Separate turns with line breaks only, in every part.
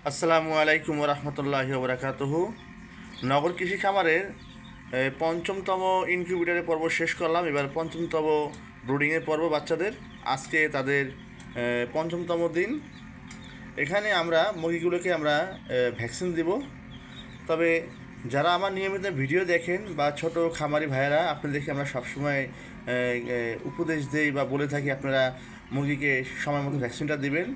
আসসালামু আলাইকুম রহমতুল্লাহি ওবরাকাতুহু। নগর কৃষি খামারের পঞ্চমতম ইনকিউবেটরের পর্ব শেষ করলাম। এবার পঞ্চমতম ব্রুডিংয়ের পর্ব বাচ্চাদের। আজকে তাদের পঞ্চমতম দিন। এখানে আমরা মুরগিগুলোকে আমরা ভ্যাকসিন দিব। তবে যারা আমার নিয়মিত ভিডিও দেখেন বা ছোট খামারি ভাইয়েরা, আপনাদেরকে আমরা সবসময় উপদেশ দেই বা বলে থাকি আপনারা মুরগিকে সময় মতো ভ্যাকসিনটা দিবেন।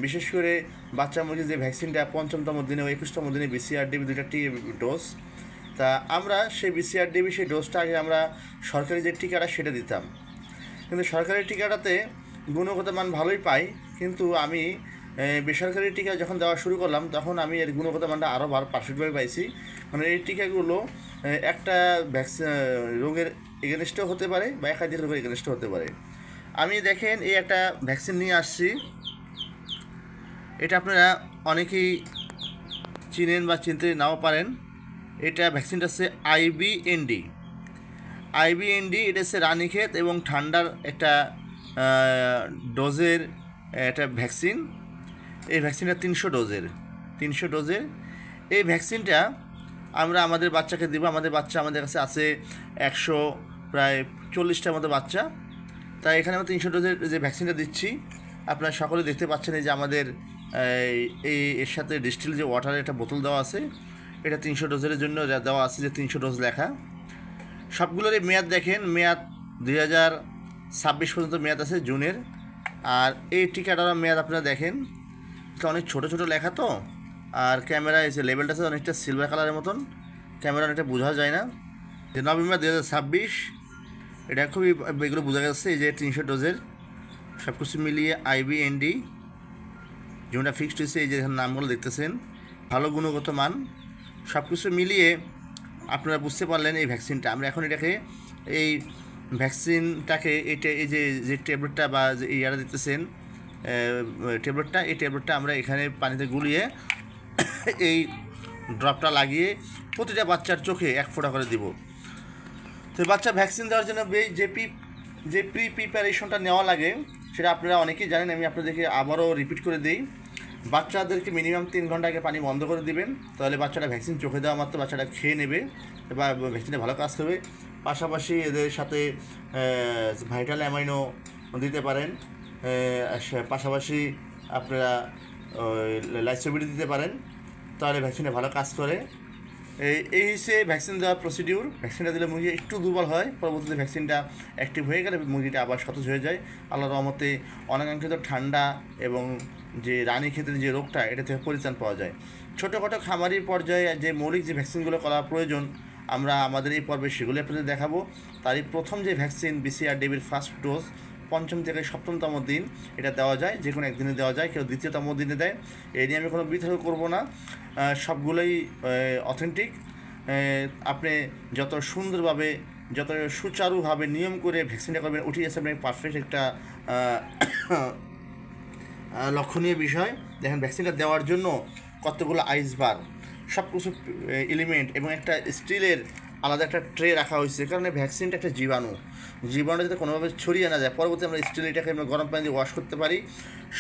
বিশেষ করে বাচ্চা মুরগির যে ভ্যাকসিনটা পঞ্চমতম দিনে ও 21তম দিনে বিসিআরডিবি দুইটা ডোজ, তা আমরা সেই বিসিআরডিবি সেই ডোজটা আগে আমরা সরকারি যে টিকাটা সেটা দিতাম। কিন্তু সরকারি টিকাটাতে গুণগত মান ভালোই পাই, কিন্তু আমি বেসরকারি টিকা যখন দেওয়া শুরু করলাম তখন আমি এর গুণগত মানটা আরও পারফেক্টভাবে পাইছি। মানে এই টিকাগুলো একটা রোগের এগেনস্টও হতে পারে বা একাধিক রোগের এগেনস্টও হতে পারে। আমি দেখেন এই একটা ভ্যাকসিন নিয়ে আসছি। এটা আপনারা অনেকেই চিনেন বা চিনতে নাও পারেন। এটা ভ্যাকসিনটা হচ্ছে আইবিএনডি। এটা হচ্ছে রানীক্ষেত এবং ঠান্ডার একটা ডোজের একটা ভ্যাকসিন। এই ভ্যাকসিনটা 300 ডোজের। এই ভ্যাকসিনটা আমরা আমাদের বাচ্চাকে দেবো। আমাদের কাছে আছে 140টার মতো বাচ্চা। তাই এখানে আমরা 300 ডোজের যে ভ্যাকসিনটা দিচ্ছি, আপনারা সকলে দেখতে পাচ্ছেন এই যে আমাদের এর সাথে ডিস্টিল যে ওয়াটারের একটা বোতল দেওয়া আছে। এটা 300 ডোজের জন্য দেওয়া আছে, যে 300 ডোজ লেখা। সবগুলোরই মেয়াদ দেখেন, মেয়াদ 2026 পর্যন্ত মেয়াদ আছে, জুনের। আর এই টিকাটার মেয়াদ আপনারা দেখেন, এটা অনেক ছোটো ছোটো লেখা তো, আর ক্যামেরায় যে লেভেলটা আছে অনেকটা সিলভার কালারের মতন, ক্যামেরা অনেকটা বোঝা যায় না। যে নভেম্বর 2026, এটা খুবই এগুলো বোঝা যাচ্ছে। এই যে 300 ডোজের সব কিছু মিলিয়ে আইবিএনডি যেটা ফিক্সড হয়েছে, এই যে নামগুলো দেখতেছেন, ভালো গুণগত মান সব কিছু মিলিয়ে আপনারা বুঝতে পারলেন এই ভ্যাকসিনটা। আমরা এখন এটাকে এই ভ্যাকসিনটাকে এই যে ট্যাবলেটটা বা যে ইয়ারা দিতেছেন এই ট্যাবলেটটা আমরা এখানে পানিতে গুলিয়ে এই ড্রপটা লাগিয়ে প্রতিটা বাচ্চার চোখে 1 ফোঁটা করে দিব। তো বাচ্চা ভ্যাকসিন দেওয়ার জন্য যে প্রিপারেশনটা নেওয়া লাগে সেটা আপনারা অনেকেই জানেন। আমি আপনাদেরকে আবারও রিপিট করে দিই। বাচ্চাদেরকে মিনিমাম 3 ঘন্টা আগে পানি বন্ধ করে দিবেন, তাহলে বাচ্চাটা ভ্যাকসিন চোখে দেওয়া মাত্র বাচ্চাটা খেয়ে নেবে বা ভ্যাকসিনে ভালো কাজ করবে। পাশাপাশি এদের সাথে ভাইটাল অ্যামাইনো দিতে পারেন। পাশাপাশি আপনারা লাইসোবিডি দিতে পারেন, তাহলে ভ্যাকসিনে ভালো কাজ করে। এই হচ্ছে ভ্যাকসিন দেওয়ার প্রসিডিউর। ভ্যাকসিনটা দিলে মুরগি একটু দুর্বল হয়, পরবর্তীতে ভ্যাকসিনটা অ্যাক্টিভ হয়ে গেলে মুরগিটা আবার সতেজ হয়ে যায়। আল্লাহর রহমতে অনাকাঙ্ক্ষিত ঠান্ডা এবং যে রানীক্ষেতের যে রোগটা, এটা থেকে পরিত্রাণ পাওয়া যায়। ছোটোখাটো খামারি পর্যায়ে যে মৌলিক যে ভ্যাকসিনগুলো করা প্রয়োজন, আমরা আমাদের এই পর্বে সেগুলো আপনাদের দেখাবো। তারই প্রথম যে ভ্যাকসিন বিসিআরডিবির ফার্স্ট ডোজ 5ম থেকে 7তম দিন এটা দেওয়া যায়, যে কোনো একদিনে দেওয়া যায়, কেউ 2তম দিনে দেয়। এই নিয়ে আমি কোনো বিতর্ক করবো না, সবগুলোই অথেন্টিক। আপনি যত সুন্দরভাবে যত সুচারুভাবে নিয়ম করে ভ্যাকসিনটা করবেন, ওটি আছে আপনার পারফেক্ট একটা লক্ষণীয় বিষয়। দেখেন ভ্যাকসিনটা দেওয়ার জন্য কতগুলো আইস বার, সব কিছু এলিমেন্ট এবং একটা স্টিলের আলাদা একটা ট্রে রাখা হয়েছে, কারণ ভ্যাকসিনটা একটা জীবাণুটা যাতে কোনোভাবে ছড়িয়ে না যায়, পরবর্তী আমরা স্টিল এটাকে আমরা গরম পানি দিয়ে ওয়াশ করতে পারি।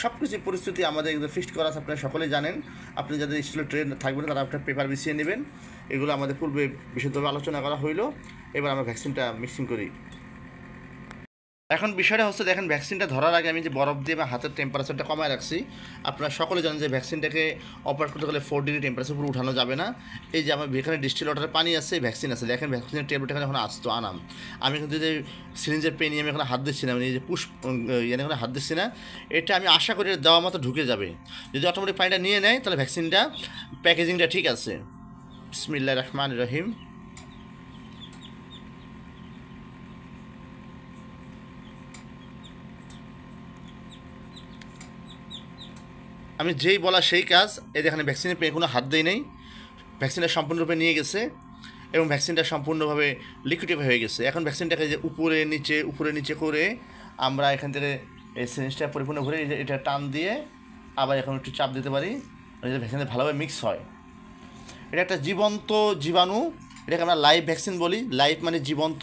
সব কিছু পরিস্থিতি আমাদের ফিক্সড করা আছে, আপনারা সকলেই জানেন। আপনি যাদের স্টিলের ট্রে থাকবেন তারা একটা পেপার বিছিয়ে নেবেন। এগুলো আমাদের পূর্বে বিশদভাবে আলোচনা করা হইলো। এবার আমরা ভ্যাকসিনটা মিক্সিং করি। এখন বিষয়টা হচ্ছে, দেখেন ভ্যাকসিনটা ধরার আগে আমি যে বরফ দিয়ে বা হাতের টেম্পারেচারটা কমায় রাখছি। আপনারা সকলে জানেন যে ভ্যাকসিনটাকে অপারেট করতে গেলে 4 ডিগ্রি টেম্পারেচার উপর উঠানো যাবে না। এই যে আমার এখানে ডিস্টিল ওয়াটারে পানি আছে, ভ্যাকসিন আছে। দেখেন ভ্যাকসিনের ট্যাবলেট এখানে এখন আসতো আনাম। আমি কিন্তু যে সিরিঞ্জের পেন নিয়ে আমি এখানে হাত দিচ্ছি না, আমি এই যে এখানে হাত দিচ্ছি না। এটা আমি আশা করি দেওয়া মতো ঢুকে যাবে। যদি অটোমেটিক পানিটা নিয়ে নেয় তাহলে ভ্যাকসিনটা প্যাকেজিংটা ঠিক আছে। বিসমিল্লাহির রহমানির রহিম। আমি যেই বলা সেই কাজ। এই দেখেন ভ্যাকসিনের পেয়ে কোনো হাত দেয় নেই, ভ্যাকসিনটা সম্পূর্ণরূপে নিয়ে গেছে এবং ভ্যাকসিনটা সম্পূর্ণভাবে লিকুইডিফাই হয়ে গেছে। এখন ভ্যাকসিনটাকে যে উপরে নিচে করে আমরা এখান থেকে এই সিরিঞ্জটা পরিপূর্ণ ভরে এটা টান দিয়ে আবার এখন একটু চাপ দিতে পারি, ভ্যাকসিনটা ভালোভাবে মিক্স হয়। এটা একটা জীবন্ত জীবাণু, এটাকে আমরা লাইভ ভ্যাকসিন বলি। লাইভ মানে জীবন্ত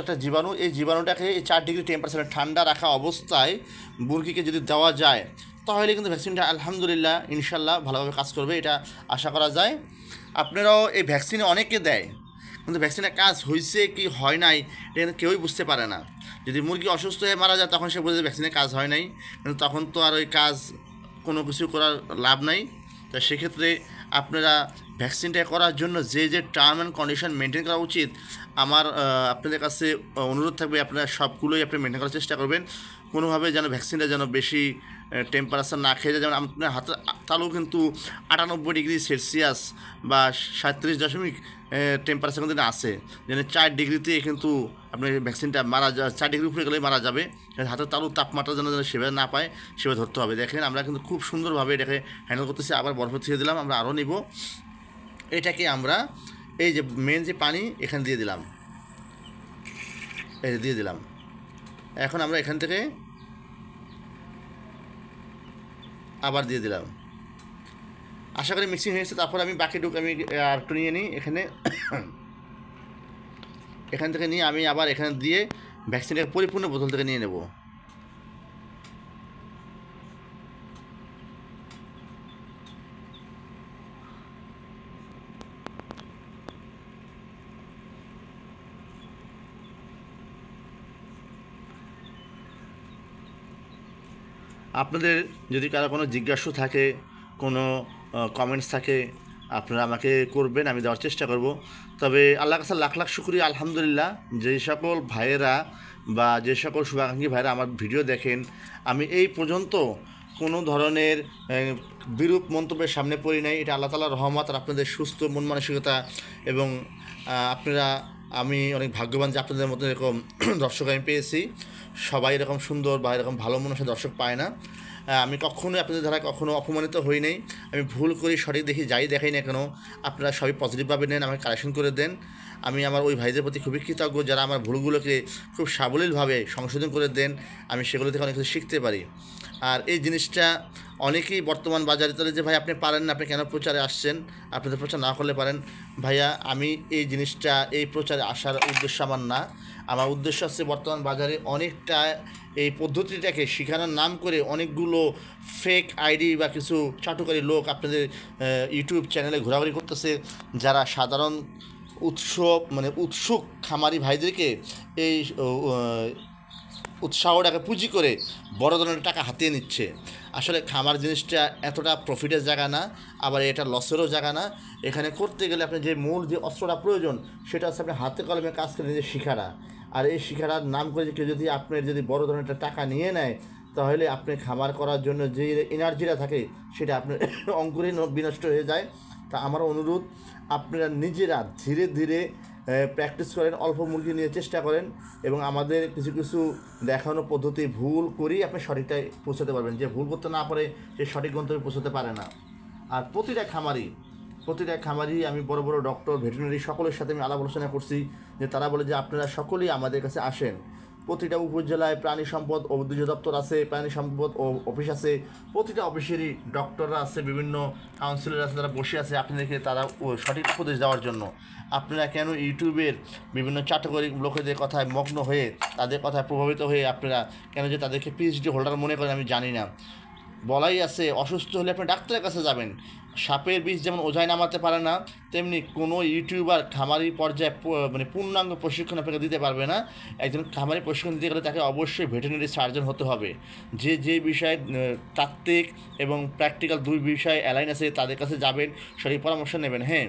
একটা জীবাণু। এই জীবাণুটাকে এই 4 ডিগ্রি টেম্পারেচারে ঠান্ডা রাখা অবস্থায় মুরগিকে যদি দেওয়া যায় তাহলে কিন্তু ভ্যাকসিনটা আলহামদুলিল্লাহ ইনশাল্লাহ ভালোভাবে কাজ করবে, এটা আশা করা যায়। আপনারাও এই ভ্যাকসিনে অনেকে দেয়, কিন্তু ভ্যাকসিনের কাজ হয়েছে কি হয় নাই এটা কিন্তু কেউই বুঝতে পারে না। যদি মুরগি অসুস্থ হয়ে মারা যায় তখন সে বোঝে ভ্যাকসিনের কাজ হয় নাই, কিন্তু তখন তো আর ওই কাজ কোনো কিছু করার লাভ নাই। তা সেক্ষেত্রে আপনারা ভ্যাকসিনটা করার জন্য যে যে টার্ম অ্যান্ড কন্ডিশন মেনটেন করা উচিত, আমার আপনাদের কাছে অনুরোধ থাকবে আপনারা সবগুলোই আপনি মেনটেন করার চেষ্টা করবেন। কোনোভাবে যেন ভ্যাকসিনটা যেন বেশি টেম্পারেচার না খেয়ে যায়। যেমন আপনার হাতের তালু কিন্তু 98°C বা 37 টেম্পারেচার কিন্তু আছে, যেন 4 ডিগ্রিতে কিন্তু আপনার ভ্যাকসিনটা মারা যায়, 4 ডিগ্রি উপরে গেলে মারা যাবে। হাতের তালুর তাপমাত্রা যেন সেভাবে না পায় সেভাবে ধরতে হবে। দেখেন আমরা কিন্তু খুব সুন্দরভাবে এটাকে হ্যান্ডেল করতেছি। আবার বরফ ছেড়ে দিলাম, আমরা আরও নিব। এটাকে আমরা এই যে মেন যে পানি এখানে দিয়ে দিলাম, এই যে দিয়ে দিলাম। এখন আমরা এখান থেকে আবার দিয়ে দিলাম। আশা করি মিক্সিং হয়েছে। তারপর আমি বাকিটুকু আমি আর একটু নিয়ে নিই এখান থেকে নিয়ে আমি আবার এখানে দিয়ে ভ্যাকসিনটাকে পরিপূর্ণ বোতল থেকে নিয়ে নেব। আপনাদের যদি কারো কোনো জিজ্ঞাসা থাকে, কোনো কমেন্টস থাকে, আপনারা আমাকে করবেন, আমি দেওয়ার চেষ্টা করব। তবে আল্লাহর কাছে লাখ লাখ শুকরিয়া, আলহামদুলিল্লাহ, যে সকল ভাইয়েরা বা যে সকল শুভাকাঙ্ক্ষী ভাইয়েরা আমার ভিডিও দেখেন, আমি এই পর্যন্ত কোনো ধরনের বিরূপ মন্তব্যের সামনে পড়ি নাই। এটা আল্লাহ তাআলার রহমত আর আপনাদের সুস্থ মন মানসিকতা। এবং আপনারা, আমি অনেক ভাগ্যবান যে আপনাদের মতো এরকম দর্শক আমি পেয়েছি। সবাই এরকম সুন্দর বা এরকম ভালো মনের দর্শক পায় না। আমি কখনোই আপনাদের দ্বারা কখনো অপমানিত হই নাই। আমি ভুল করি, সঠিক দেখি, যাই দেখাই না কেন আপনারা সবই পজিটিভভাবে নেন, আমাকে কারেকশন করে দেন। আমি আমার ওই ভাইদের প্রতি খুবই কৃতজ্ঞ যারা আমার ভুলগুলোকে খুব সাবলীলভাবে সংশোধন করে দেন, আমি সেগুলো থেকে অনেক কিছু শিখতে পারি। আর এই জিনিসটা অনেকেই বর্তমান বাজারে চলে যে ভাই আপনি পারেন না, আপনি কেন প্রচারে আসছেন, আপনাদের প্রচার না করলে পারেন। ভাইয়া, আমি এই জিনিসটা, এই প্রচারে আসার উদ্দেশ্য আমার না। আমার উদ্দেশ্য হচ্ছে বর্তমান বাজারে অনেকটা এই পদ্ধতিটাকে শেখানোর নাম করে অনেকগুলো ফেক আইডি বা কিছু চাটুকারী লোক আপনাদের ইউটিউব চ্যানেলে ঘোরাঘুরি করতেছে, যারা সাধারণ উৎসুক খামারি ভাইদেরকে এই উৎসাহটাকে পুঁজি করে বড় ধরনের টাকা হাতিয়ে নিচ্ছে। আসলে খামার জিনিসটা এতটা প্রফিটের জায়গা না, আবার এটা লসেরও জায়গা না। এখানে করতে গেলে আপনি যে মূল যে অস্ত্রটা প্রয়োজন সেটা হচ্ছে আপনি হাতে কলমে কাজ করে নিজে শিখারা। আর এই শিখারার নাম করে কেউ যদি আপনার যদি বড় ধরনের একটা টাকা নিয়ে নেয়, তাহলে আপনি খামার করার জন্য যে এনার্জিটা থাকে সেটা আপনার অঙ্কুরেই বিনষ্ট হয়ে যায়। তা আমার অনুরোধ, আপনারা নিজেরা ধীরে ধীরে প্র্যাকটিস করেন, অল্প মুরগি নিয়ে চেষ্টা করেন, এবং আমাদের কিছু কিছু দেখানো পদ্ধতি ভুল করেই আপনি সঠিকটায় পৌঁছাতে পারবেন। যে ভুল করতে না পারে সে সঠিক গন্তব্যে পৌঁছাতে পারে না। আর প্রতিটা খামারি আমি বড় বড় ডক্টর, ভেটেরিনারি সকলের সাথে আমি আলাপ আলোচনা করছি, যে তারা বলে যে আপনারা সকলেই আমাদের কাছে আসেন। প্রতিটা উপজেলায় প্রাণী সম্পদ অধিদপ্তর আছে, প্রাণী সম্পদ অফিস আছে, প্রতিটা অফিসেরই ডক্টররা আছে, বিভিন্ন কাউন্সিলর আছে, তারা বসে আছে আপনাদেরকে তারা সঠিক উপদেশ দেওয়ার জন্য। আপনারা কেন ইউটিউবের বিভিন্ন চাটুকারী লোকেদের কথায় মগ্ন হয়ে, তাদের কথায় প্রভাবিত হয়ে আপনারা কেন যে তাদেরকে পিএইচডি হোল্ডার মনে করেন আমি জানি না। বলাই আছে অসুস্থ হলে আপনি ডাক্তারের কাছে যাবেন। সাপের বিষ যেমন ওঝায় নামাতে পারে না, তেমনি কোনো ইউটিউবার খামারি পর্যায়ে পূর্ণাঙ্গ প্রশিক্ষণ আপনাকে দিতে পারবে না। একজন খামারি প্রশিক্ষণ দিতে গেলে তাকে অবশ্যই ভেটেরিনারি সার্জন হতে হবে, যে বিষয়ে তাত্ত্বিক এবং প্র্যাকটিক্যাল দুই বিষয়ে অ্যালাইন আছে তাদের কাছে যাবেন, সঠিক পরামর্শ নেবেন। হ্যাঁ,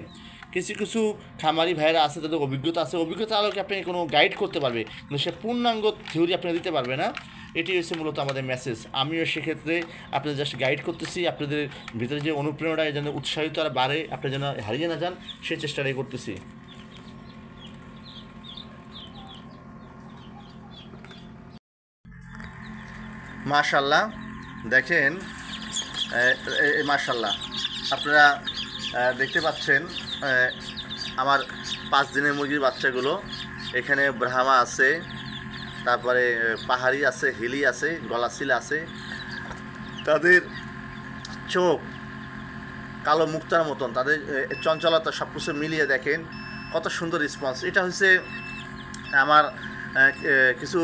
কিছু কিছু খামারি ভাইয়েরা আছে, তাদের অভিজ্ঞতা আছে, অভিজ্ঞতা আলোকে আপনি কোনো গাইড করতে পারবে, কিন্তু সে পূর্ণাঙ্গ থিওরি আপনাকে দিতে পারবে না। এটি হচ্ছে মূলত আমাদের মেসেজ। আমিও সেক্ষেত্রে আপনাদের জাস্ট গাইড করতেছি, আপনাদের ভিতরে যে অনুপ্রেরণা যেন উৎসাহিত আর বাড়ে, আপনি যেন হারিয়ে না যান, সেই চেষ্টাটাই করতেছি। মাশাল্লাহ, দেখেন, মাশাল্লাহ, আপনারা দেখতে পাচ্ছেন আমার 5 দিনের মুরগির বাচ্চাগুলো। এখানে ব্রাহ্মা আছে, তারপরে পাহাড়ি আছে, হিলি আছে, গলাশিল আছে। তাদের চোখ কালো মুক্তার মতন, তাদের চঞ্চলতা সব কিছু মিলিয়ে দেখেন কত সুন্দর রেসপন্স। এটা হচ্ছে আমার কিছু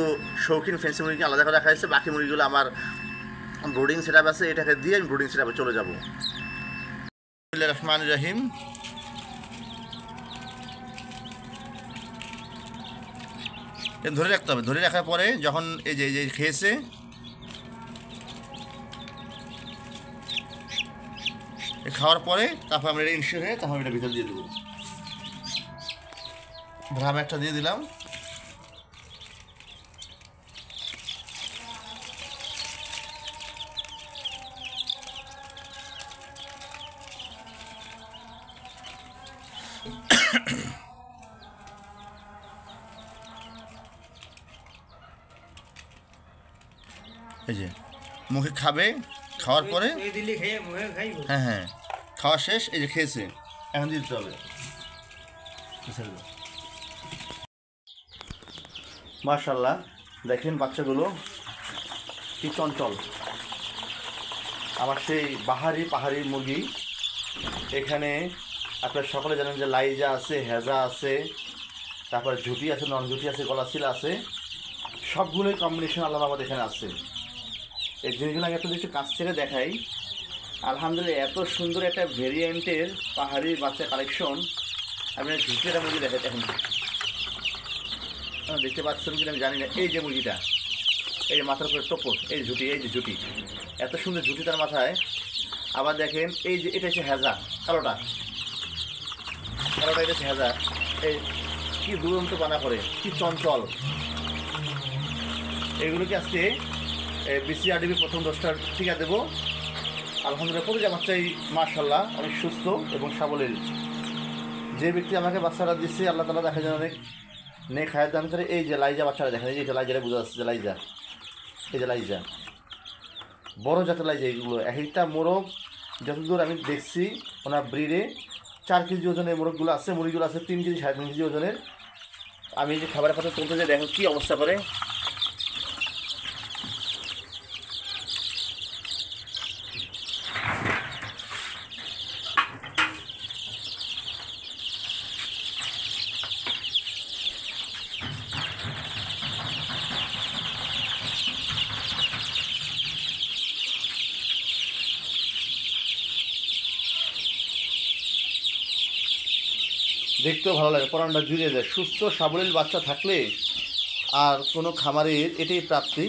শৌখিন ফ্যান্সি মুরগি আলাদা করে রাখা হয়েছে, বাকি মুরগিগুলো আমার ব্রুডিং সেট আপ আছে, এটাকে দিয়ে আমি ব্রুডিং সেট আপে চলে যাবো। রহমান রহিম। ধরে রাখতে হবে, ধরে রাখার পরে যখন এই যে খেয়েছে, খাওয়ার পরে তারপর আমরা এটা ইনশিওর হয়ে তারপর এটা ভিতরে দিয়ে দেবো। ভ্রাম একটা দিয়ে দিলাম। এই যে মুখে খাবে, খাওয়ার পরে হ্যাঁ হ্যাঁ খাওয়া শেষ, এই যে খেয়েছে, এখন দিয়ে দিতে হবে। মাশাআল্লাহ, দেখেন বাচ্চাগুলো কি চঞ্চল। আমার সেই পাহাড়ি মুরগি। এখানে আপনারা সকলে জানেন যে লাইজা আছে, হেজা আছে, তারপরে ঝুটি আছে, নন ঝুটি আছে, গলাশিলা আছে, সবগুলোই কম্বিনেশন আল্লাহ আমাদের এখানে আছে। এই জিনিসগুলো আগে আপনাদের একটু কাছ থেকে দেখাই। আলহামদুলিল্লাহ, এত সুন্দর একটা ভেরিয়েন্টের পাহাড়ি বাচ্চা কালেকশন। আপনি ঝুটিটা মুরগি দেখেন, এখন দেখতে পাচ্ছেন কিনা আমি জানি না। এই যে মুরগিটা, এই যে মাথার উপরে টোপর, এই ঝুটি, এই যে ঝুটি, এত সুন্দর ঝুটি তার মাথায়। আবার দেখেন এই যে এটা হচ্ছে হেজা, কালোটা, এটা হচ্ছে হেজা। এই কি দুরন্ত বানা করে, কি চঞ্চল। এগুলোকে আজকে BCRDB প্রথম 10টার টিকা দেবো। আলহামদুলিল্লাহ, প্রতিটা বাচ্চাই মাশাআল্লাহ অনেক সুস্থ এবং সাবলীল। যে ব্যক্তি আমাকে বাচ্চারা দিচ্ছে, আল্লাহ তাআলা দেখা যায় অনেক নেক হায়াত দান করে। এই যে লাইজা বাচ্চারা দেখেন, এই যে লাইজাটা বোঝা যাচ্ছে যে লাইজা, এই যে লাইজা, বড় জাতের লাইজা। এইগুলো এক একটা মোরগ যতদূর আমি দেখছি ওনার ব্রিডে 4 কেজি ওজনের মোরগগুলো আছে, মুরগিগুলো আছে 3 কেজি 3.5 কেজি ওজনের। আমি যে খাবারের কথা তুলতে যাই, দেখো কী অবস্থা করে। দেখতেও ভালো লাগে, পরানটা জুড়িয়ে যায়। সুস্থ সাবলীল বাচ্চা থাকলে আর কোনো খামারের এটাই প্রাপ্তি।